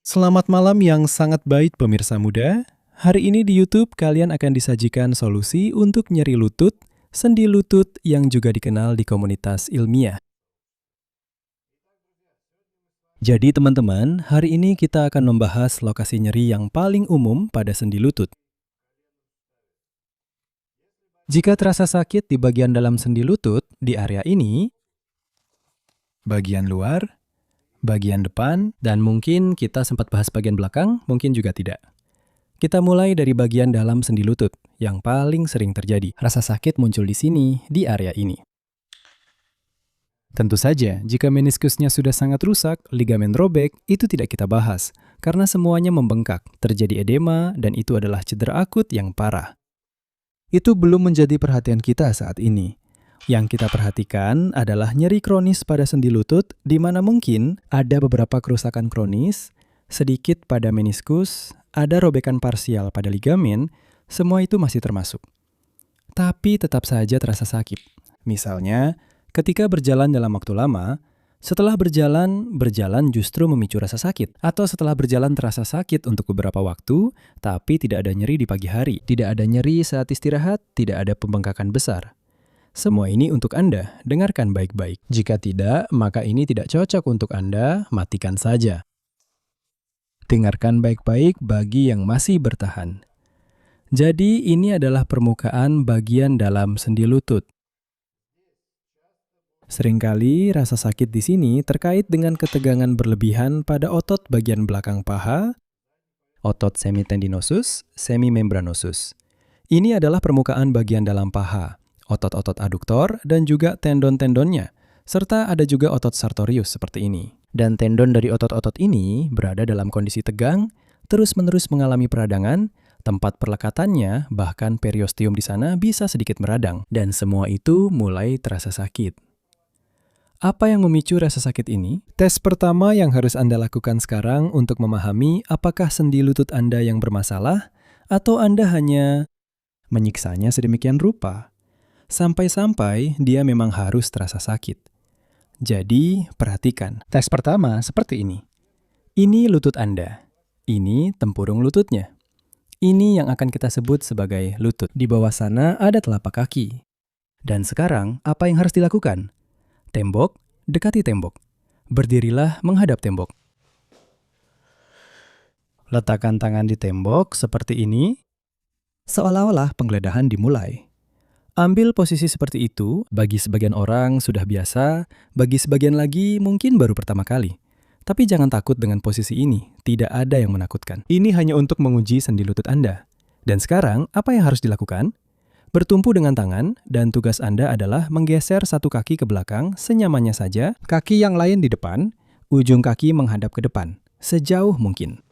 Selamat malam yang sangat baik pemirsa muda. Hari ini di YouTube kalian akan disajikan solusi untuk nyeri lutut, sendi lutut yang juga dikenal di komunitas ilmiah. Jadi teman-teman, hari ini kita akan membahas lokasi nyeri yang paling umum pada sendi lutut. Jika terasa sakit di bagian dalam sendi lutut, di area ini, bagian luar, bagian depan, dan mungkin kita sempat bahas bagian belakang, mungkin juga tidak. Kita mulai dari bagian dalam sendi lutut, yang paling sering terjadi. Rasa sakit muncul di sini, di area ini. Tentu saja, jika meniskusnya sudah sangat rusak, ligamen robek, itu tidak kita bahas, karena semuanya membengkak, terjadi edema, dan itu adalah cedera akut yang parah. Itu belum menjadi perhatian kita saat ini. Yang kita perhatikan adalah nyeri kronis pada sendi lutut, di mana mungkin ada beberapa kerusakan kronis, sedikit pada meniskus, ada robekan parsial pada ligamen, semua itu masih termasuk. Tapi tetap saja terasa sakit. Misalnya, ketika berjalan dalam waktu lama, setelah berjalan justru memicu rasa sakit. Atau setelah berjalan terasa sakit untuk beberapa waktu, tapi tidak ada nyeri di pagi hari. Tidak ada nyeri saat istirahat, tidak ada pembengkakan besar. Semua ini untuk Anda, dengarkan baik-baik. Jika tidak, maka ini tidak cocok untuk Anda, matikan saja. Dengarkan baik-baik bagi yang masih bertahan. Jadi ini adalah permukaan bagian dalam sendi lutut. Seringkali rasa sakit di sini terkait dengan ketegangan berlebihan pada otot bagian belakang paha, otot semitendinosus, semimembranosus. Ini adalah permukaan bagian dalam paha, otot-otot aduktor dan juga tendon-tendonnya, serta ada juga otot sartorius seperti ini. Dan tendon dari otot-otot ini berada dalam kondisi tegang, terus-menerus mengalami peradangan, tempat perlekatannya, bahkan periosteum di sana bisa sedikit meradang. Dan semua itu mulai terasa sakit. Apa yang memicu rasa sakit ini? Tes pertama yang harus Anda lakukan sekarang untuk memahami apakah sendi lutut Anda yang bermasalah, atau Anda hanya menyiksanya sedemikian rupa, sampai-sampai dia memang harus terasa sakit. Jadi, perhatikan. Tes pertama seperti ini. Ini lutut Anda. Ini tempurung lututnya. Ini yang akan kita sebut sebagai lutut. Di bawah sana ada telapak kaki. Dan sekarang, apa yang harus dilakukan? Tembok, dekati tembok. Berdirilah menghadap tembok. Letakkan tangan di tembok seperti ini, seolah-olah penggeledahan dimulai. Ambil posisi seperti itu, bagi sebagian orang sudah biasa, bagi sebagian lagi mungkin baru pertama kali. Tapi jangan takut dengan posisi ini, tidak ada yang menakutkan. Ini hanya untuk menguji sendi lutut Anda. Dan sekarang, apa yang harus dilakukan? Bertumpu dengan tangan, dan tugas Anda adalah menggeser satu kaki ke belakang senyamannya saja, kaki yang lain di depan, ujung kaki menghadap ke depan, sejauh mungkin.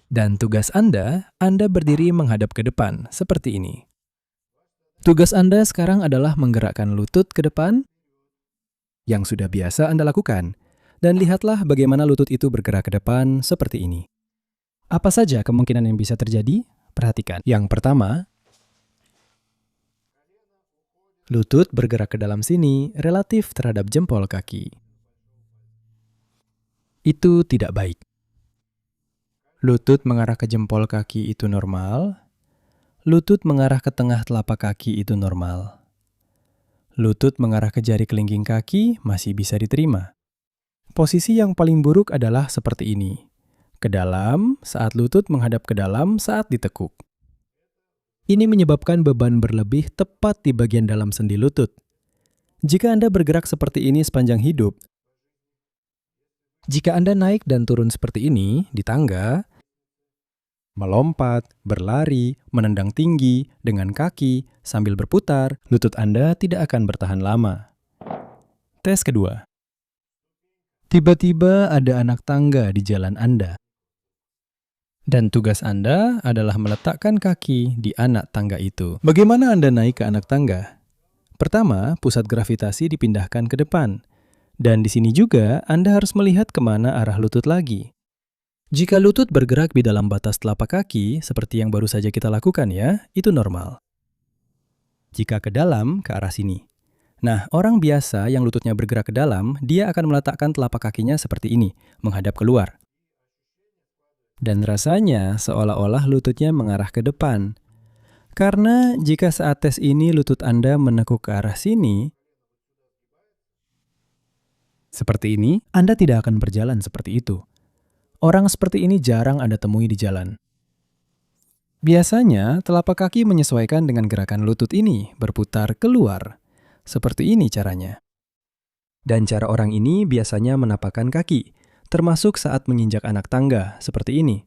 Dan tugas Anda berdiri menghadap ke depan, seperti ini. Tugas Anda sekarang adalah menggerakkan lutut ke depan, yang sudah biasa Anda lakukan. Dan lihatlah bagaimana lutut itu bergerak ke depan seperti ini. Apa saja kemungkinan yang bisa terjadi? Perhatikan. Yang pertama, lutut bergerak ke dalam sini relatif terhadap jempol kaki. Itu tidak baik. Lutut mengarah ke jempol kaki itu normal. Lutut mengarah ke tengah telapak kaki itu normal. Lutut mengarah ke jari kelingking kaki masih bisa diterima. Posisi yang paling buruk adalah seperti ini. Ke dalam saat lutut menghadap ke dalam saat ditekuk. Ini menyebabkan beban berlebih tepat di bagian dalam sendi lutut. Jika Anda bergerak seperti ini sepanjang hidup, jika Anda naik dan turun seperti ini di tangga, melompat, berlari, menendang tinggi, dengan kaki, sambil berputar, lutut Anda tidak akan bertahan lama. Tes kedua. Tiba-tiba ada anak tangga di jalan Anda. Dan tugas Anda adalah meletakkan kaki di anak tangga itu. Bagaimana Anda naik ke anak tangga? Pertama, pusat gravitasi dipindahkan ke depan. Dan di sini juga Anda harus melihat kemana arah lutut lagi. Jika lutut bergerak di dalam batas telapak kaki, seperti yang baru saja kita lakukan ya, itu normal. Jika ke dalam, ke arah sini. Nah, orang biasa yang lututnya bergerak ke dalam, dia akan meletakkan telapak kakinya seperti ini, menghadap keluar. Dan rasanya seolah-olah lututnya mengarah ke depan. Karena jika saat tes ini lutut Anda menekuk ke arah sini, seperti ini, Anda tidak akan berjalan seperti itu. Orang seperti ini jarang Anda temui di jalan. Biasanya, telapak kaki menyesuaikan dengan gerakan lutut ini, berputar keluar. Seperti ini caranya. Dan cara orang ini biasanya menapakkan kaki, termasuk saat menginjak anak tangga, seperti ini.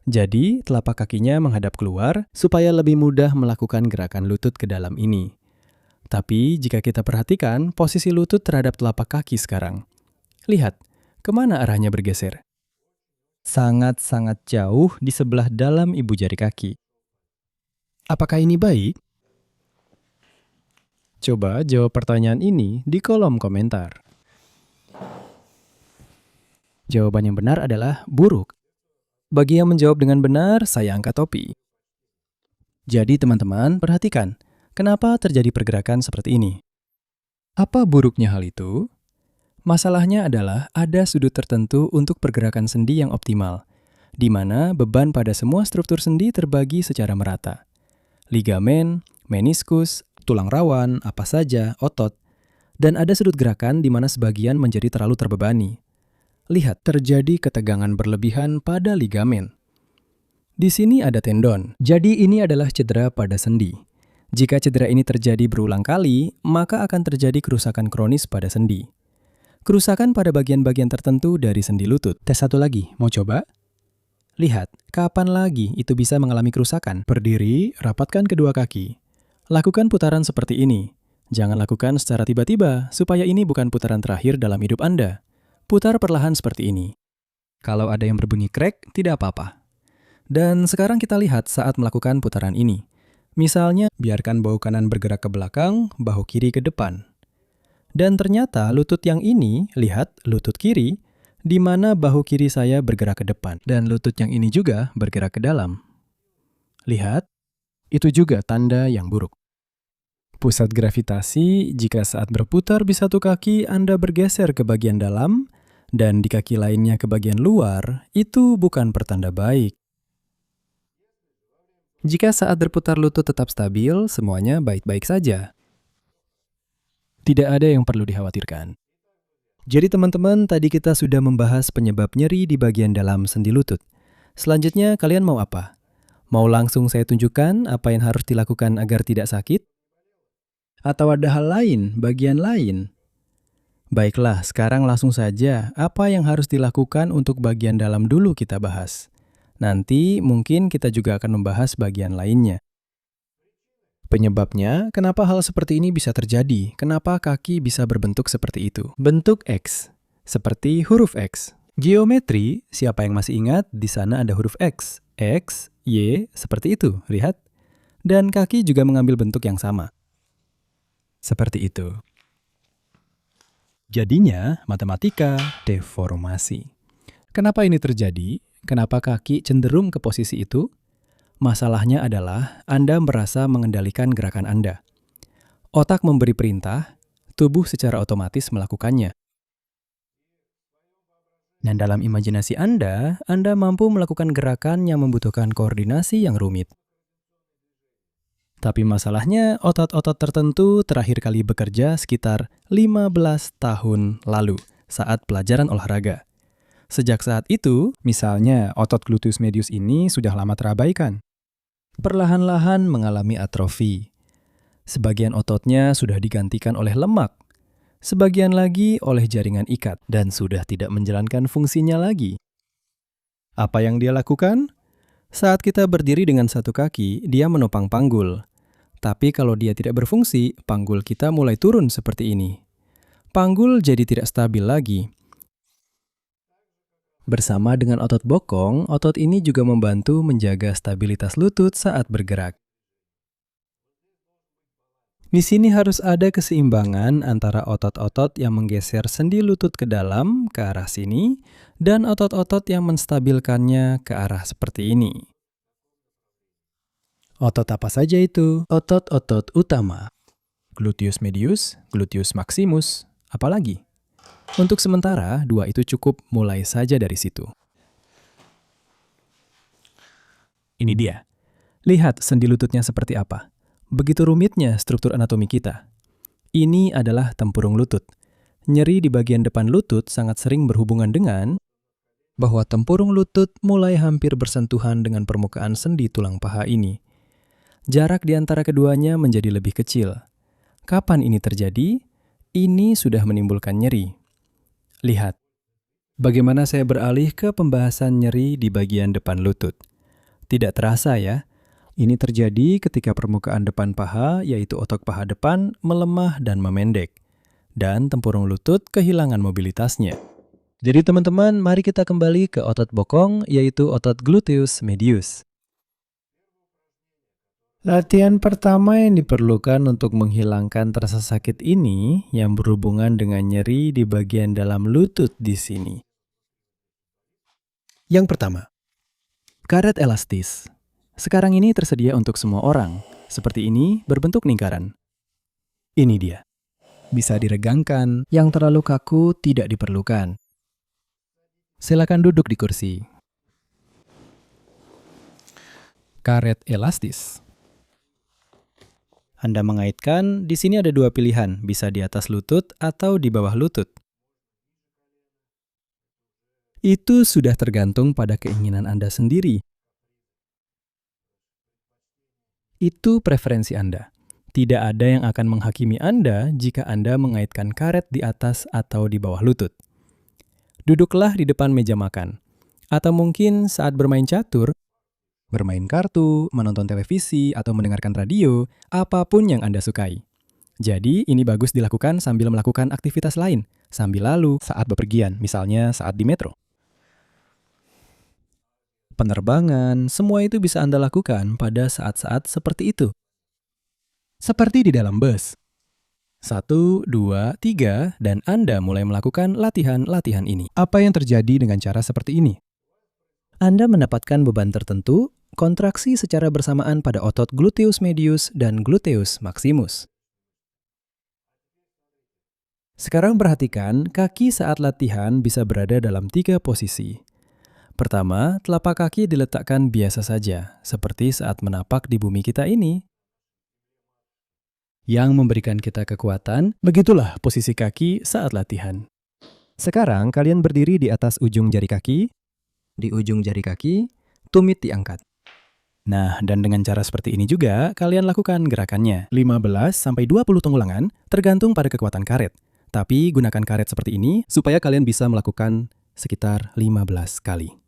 Jadi, telapak kakinya menghadap keluar supaya lebih mudah melakukan gerakan lutut ke dalam ini. Tapi, jika kita perhatikan posisi lutut terhadap telapak kaki sekarang. Lihat, kemana arahnya bergeser? Sangat-sangat jauh di sebelah dalam ibu jari kaki. Apakah ini baik? Coba jawab pertanyaan ini di kolom komentar. Jawaban yang benar adalah buruk. Bagi yang menjawab dengan benar, saya angkat topi. Jadi teman-teman, perhatikan, kenapa terjadi pergerakan seperti ini? Apa buruknya hal itu? Masalahnya adalah ada sudut tertentu untuk pergerakan sendi yang optimal, di mana beban pada semua struktur sendi terbagi secara merata. Ligamen, meniskus, tulang rawan, apa saja, otot, dan ada sudut gerakan di mana sebagian menjadi terlalu terbebani. Lihat, terjadi ketegangan berlebihan pada ligamen. Di sini ada tendon, jadi ini adalah cedera pada sendi. Jika cedera ini terjadi berulang kali, maka akan terjadi kerusakan kronis pada sendi. Kerusakan pada bagian-bagian tertentu dari sendi lutut. Tes satu lagi, mau coba? Lihat, kapan lagi itu bisa mengalami kerusakan? Berdiri, rapatkan kedua kaki. Lakukan putaran seperti ini. Jangan lakukan secara tiba-tiba, supaya ini bukan putaran terakhir dalam hidup Anda. Putar perlahan seperti ini. Kalau ada yang berbunyi krek, tidak apa-apa. Dan sekarang kita lihat saat melakukan putaran ini. Misalnya, biarkan bahu kanan bergerak ke belakang, bahu kiri ke depan. Dan ternyata lutut yang ini, lihat, lutut kiri, di mana bahu kiri saya bergerak ke depan. Dan lutut yang ini juga bergerak ke dalam. Lihat, itu juga tanda yang buruk. Pusat gravitasi, jika saat berputar di satu kaki Anda bergeser ke bagian dalam, dan di kaki lainnya ke bagian luar, itu bukan pertanda baik. Jika saat berputar lutut tetap stabil, semuanya baik-baik saja. Tidak ada yang perlu dikhawatirkan. Jadi teman-teman, tadi kita sudah membahas penyebab nyeri di bagian dalam sendi lutut. Selanjutnya, kalian mau apa? Mau langsung saya tunjukkan apa yang harus dilakukan agar tidak sakit? Atau ada hal lain, bagian lain? Baiklah, sekarang langsung saja apa yang harus dilakukan untuk bagian dalam dulu kita bahas. Nanti mungkin kita juga akan membahas bagian lainnya. Penyebabnya, kenapa hal seperti ini bisa terjadi? Kenapa kaki bisa berbentuk seperti itu? Bentuk X, seperti huruf X. Geometri, siapa yang masih ingat, di sana ada huruf X. X, Y, seperti itu, lihat. Dan kaki juga mengambil bentuk yang sama. Seperti itu. Jadinya, matematika deformasi. Kenapa ini terjadi? Kenapa kaki cenderung ke posisi itu? Masalahnya adalah Anda merasa mengendalikan gerakan Anda. Otak memberi perintah, tubuh secara otomatis melakukannya. Dan dalam imajinasi Anda mampu melakukan gerakan yang membutuhkan koordinasi yang rumit. Tapi masalahnya, otot-otot tertentu terakhir kali bekerja sekitar 15 tahun lalu saat pelajaran olahraga. Sejak saat itu, misalnya otot gluteus medius ini sudah lama terabaikan. Perlahan-lahan mengalami atrofi. Sebagian ototnya sudah digantikan oleh lemak, sebagian lagi oleh jaringan ikat, dan sudah tidak menjalankan fungsinya lagi. Apa yang dia lakukan? Saat kita berdiri dengan satu kaki, dia menopang panggul. Tapi kalau dia tidak berfungsi, panggul kita mulai turun seperti ini. Panggul jadi tidak stabil lagi. Bersama dengan otot bokong, otot ini juga membantu menjaga stabilitas lutut saat bergerak. Di sini harus ada keseimbangan antara otot-otot yang menggeser sendi lutut ke dalam, ke arah sini, dan otot-otot yang menstabilkannya ke arah seperti ini. Otot apa saja itu? Otot-otot utama. Gluteus medius, gluteus maximus, apalagi? Untuk sementara, dua itu cukup, mulai saja dari situ. Ini dia. Lihat sendi lututnya seperti apa. Begitu rumitnya struktur anatomi kita. Ini adalah tempurung lutut. Nyeri di bagian depan lutut sangat sering berhubungan dengan bahwa tempurung lutut mulai hampir bersentuhan dengan permukaan sendi tulang paha ini. Jarak di antara keduanya menjadi lebih kecil. Kapan ini terjadi? Ini sudah menimbulkan nyeri. Lihat, bagaimana saya beralih ke pembahasan nyeri di bagian depan lutut. Tidak terasa ya, ini terjadi ketika permukaan depan paha, yaitu otot paha depan, melemah dan memendek. Dan tempurung lutut kehilangan mobilitasnya. Jadi teman-teman, mari kita kembali ke otot bokong, yaitu otot gluteus medius. Latihan pertama yang diperlukan untuk menghilangkan rasa sakit ini yang berhubungan dengan nyeri di bagian dalam lutut di sini. Yang pertama, karet elastis. Sekarang ini tersedia untuk semua orang. Seperti ini, berbentuk lingkaran. Ini dia. Bisa diregangkan, yang terlalu kaku tidak diperlukan. Silakan duduk di kursi. Karet elastis. Anda mengaitkan, di sini ada dua pilihan, bisa di atas lutut atau di bawah lutut. Itu sudah tergantung pada keinginan Anda sendiri. Itu preferensi Anda. Tidak ada yang akan menghakimi Anda jika Anda mengaitkan karet di atas atau di bawah lutut. Duduklah di depan meja makan. Atau mungkin saat bermain catur, bermain kartu, menonton televisi, atau mendengarkan radio, apapun yang Anda sukai. Jadi, ini bagus dilakukan sambil melakukan aktivitas lain, sambil lalu saat bepergian, misalnya saat di metro. Penerbangan, semua itu bisa Anda lakukan pada saat-saat seperti itu. Seperti di dalam bus. 1, 2, 3, dan Anda mulai melakukan latihan-latihan ini. Apa yang terjadi dengan cara seperti ini? Anda mendapatkan beban tertentu, kontraksi secara bersamaan pada otot gluteus medius dan gluteus maximus. Sekarang perhatikan, kaki saat latihan bisa berada dalam 3 posisi. Pertama, telapak kaki diletakkan biasa saja, seperti saat menapak di bumi kita ini. Yang memberikan kita kekuatan, begitulah posisi kaki saat latihan. Sekarang kalian berdiri di atas ujung jari kaki. Di ujung jari kaki, tumit diangkat. Nah, dan dengan cara seperti ini juga, kalian lakukan gerakannya. 15-20 pengulangan, tergantung pada kekuatan karet. Tapi gunakan karet seperti ini, supaya kalian bisa melakukan sekitar 15 kali.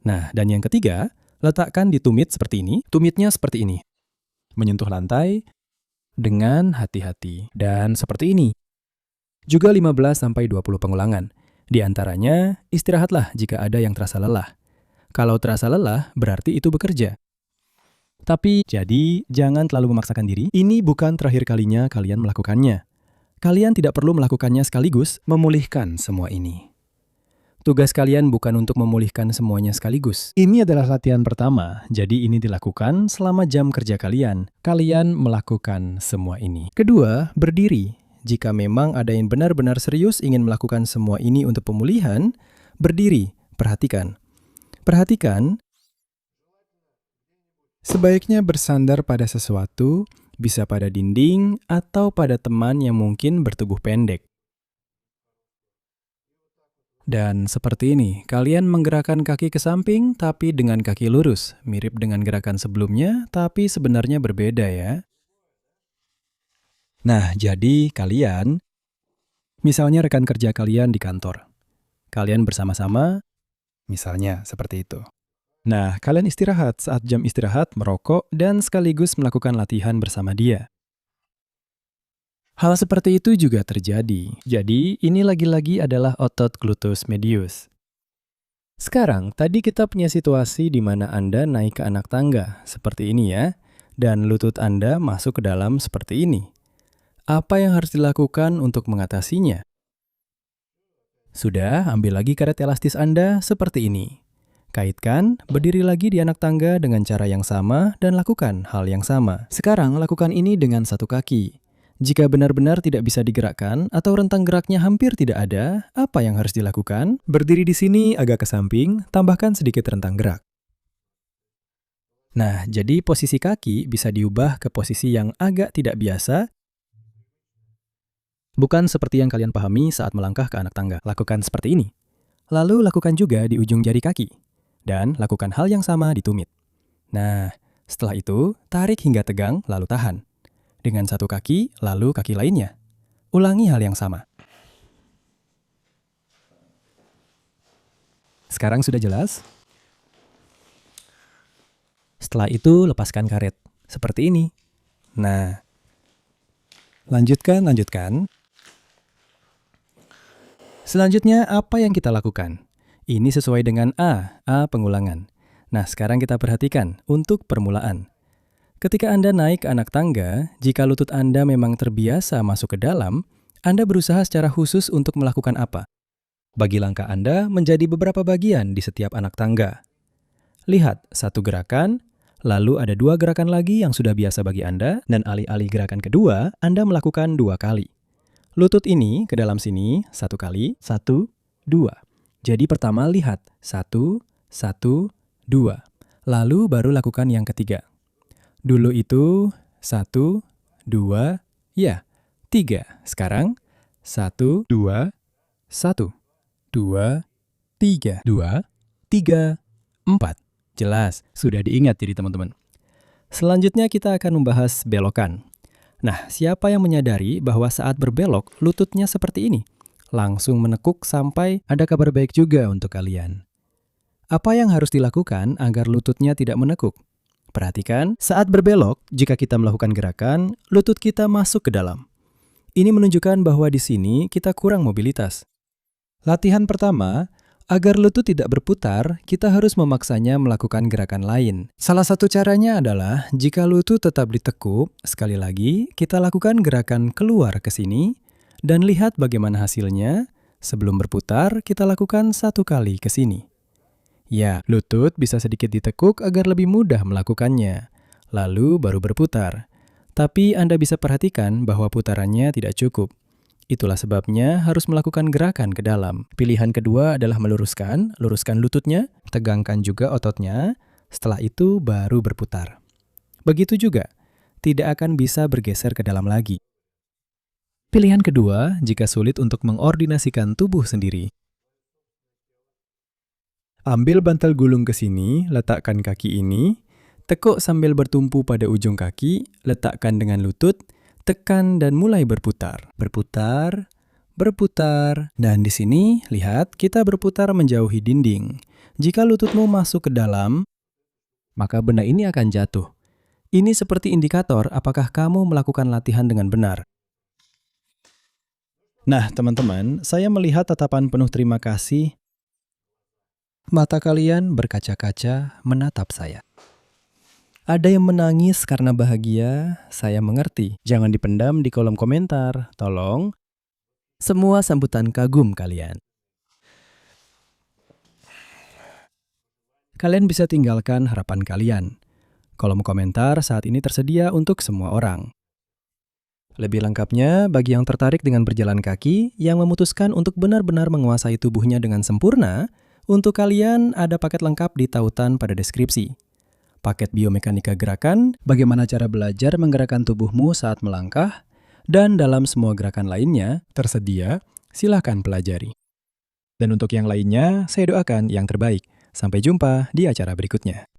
Nah, dan yang ketiga, letakkan di tumit seperti ini. Tumitnya seperti ini. Menyentuh lantai, dengan hati-hati. Dan seperti ini. Juga 15-20 pengulangan. Di antaranya, istirahatlah jika ada yang terasa lelah. Kalau terasa lelah, berarti itu bekerja. Tapi, jadi jangan terlalu memaksakan diri. Ini bukan terakhir kalinya kalian melakukannya. Kalian tidak perlu melakukannya sekaligus memulihkan semua ini. Tugas kalian bukan untuk memulihkan semuanya sekaligus. Ini adalah latihan pertama, jadi ini dilakukan selama jam kerja kalian. Kalian melakukan semua ini. Kedua, berdiri. Jika memang ada yang benar-benar serius ingin melakukan semua ini untuk pemulihan, berdiri, perhatikan. Perhatikan, sebaiknya bersandar pada sesuatu, bisa pada dinding atau pada teman yang mungkin bertubuh pendek. Dan seperti ini, kalian menggerakkan kaki ke samping tapi dengan kaki lurus, mirip dengan gerakan sebelumnya tapi sebenarnya berbeda ya. Nah, jadi kalian, misalnya rekan kerja kalian di kantor. Kalian bersama-sama, misalnya seperti itu. Nah, kalian istirahat saat jam istirahat, merokok, dan sekaligus melakukan latihan bersama dia. Hal seperti itu juga terjadi. Jadi, ini lagi-lagi adalah otot gluteus medius. Sekarang, tadi kita punya situasi di mana Anda naik ke anak tangga, seperti ini ya, dan lutut Anda masuk ke dalam seperti ini. Apa yang harus dilakukan untuk mengatasinya? Sudah, ambil lagi karet elastis Anda seperti ini. Kaitkan, berdiri lagi di anak tangga dengan cara yang sama dan lakukan hal yang sama. Sekarang, lakukan ini dengan satu kaki. Jika benar-benar tidak bisa digerakkan atau rentang geraknya hampir tidak ada, apa yang harus dilakukan? Berdiri di sini agak ke samping, tambahkan sedikit rentang gerak. Nah, jadi posisi kaki bisa diubah ke posisi yang agak tidak biasa, bukan seperti yang kalian pahami saat melangkah ke anak tangga. Lakukan seperti ini. Lalu lakukan juga di ujung jari kaki. Dan lakukan hal yang sama di tumit. Nah, setelah itu, tarik hingga tegang, lalu tahan. Dengan satu kaki, lalu kaki lainnya. Ulangi hal yang sama. Sekarang sudah jelas? Setelah itu, lepaskan karet. Seperti ini. Nah, lanjutkan. Selanjutnya, apa yang kita lakukan? Ini sesuai dengan A pengulangan. Nah, sekarang kita perhatikan untuk permulaan. Ketika Anda naik ke anak tangga, jika lutut Anda memang terbiasa masuk ke dalam, Anda berusaha secara khusus untuk melakukan apa? Bagi langkah Anda menjadi beberapa bagian di setiap anak tangga. Lihat, satu gerakan, lalu ada dua gerakan lagi yang sudah biasa bagi Anda, dan alih-alih gerakan kedua, Anda melakukan 2 kali. Lutut ini ke dalam sini, 1 kali, 1, 2. Jadi pertama lihat, 1, 1, 2. Lalu baru lakukan yang ketiga. Dulu itu 1, 2, ya, 3. Sekarang 1, 2, 1, 2, 3, 2, 3, 4. Jelas, sudah diingat jadi teman-teman. Selanjutnya kita akan membahas belokan. Nah, siapa yang menyadari bahwa saat berbelok, lututnya seperti ini? Langsung menekuk sampai ada kabar baik juga untuk kalian. Apa yang harus dilakukan agar lututnya tidak menekuk? Perhatikan, saat berbelok, jika kita melakukan gerakan, lutut kita masuk ke dalam. Ini menunjukkan bahwa di sini kita kurang mobilitas. Latihan pertama, agar lutut tidak berputar, kita harus memaksanya melakukan gerakan lain. Salah satu caranya adalah, jika lutut tetap ditekuk, sekali lagi, kita lakukan gerakan keluar ke sini, dan lihat bagaimana hasilnya. Sebelum berputar, kita lakukan 1 kali ke sini. Ya, lutut bisa sedikit ditekuk agar lebih mudah melakukannya. Lalu baru berputar. Tapi Anda bisa perhatikan bahwa putarannya tidak cukup. Itulah sebabnya harus melakukan gerakan ke dalam. Pilihan kedua adalah luruskan lututnya, tegangkan juga ototnya, setelah itu baru berputar. Begitu juga, tidak akan bisa bergeser ke dalam lagi. Pilihan kedua, jika sulit untuk mengordinasikan tubuh sendiri. Ambil bantal gulung ke sini, letakkan kaki ini, tekuk sambil bertumpu pada ujung kaki, letakkan dengan lutut, tekan dan mulai berputar. Berputar. Dan di sini, lihat, kita berputar menjauhi dinding. Jika lututmu masuk ke dalam, maka benda ini akan jatuh. Ini seperti indikator apakah kamu melakukan latihan dengan benar. Nah, teman-teman, saya melihat tatapan penuh terima kasih. Mata kalian berkaca-kaca menatap saya. Ada yang menangis karena bahagia, saya mengerti. Jangan dipendam di kolom komentar, tolong. Semua sambutan kagum kalian. Kalian bisa tinggalkan harapan kalian. Kolom komentar saat ini tersedia untuk semua orang. Lebih lengkapnya, bagi yang tertarik dengan berjalan kaki, yang memutuskan untuk benar-benar menguasai tubuhnya dengan sempurna, untuk kalian ada paket lengkap di tautan pada deskripsi. Paket biomekanika gerakan, bagaimana cara belajar menggerakkan tubuhmu saat melangkah, dan dalam semua gerakan lainnya tersedia, silakan pelajari. Dan untuk yang lainnya, saya doakan yang terbaik. Sampai jumpa di acara berikutnya.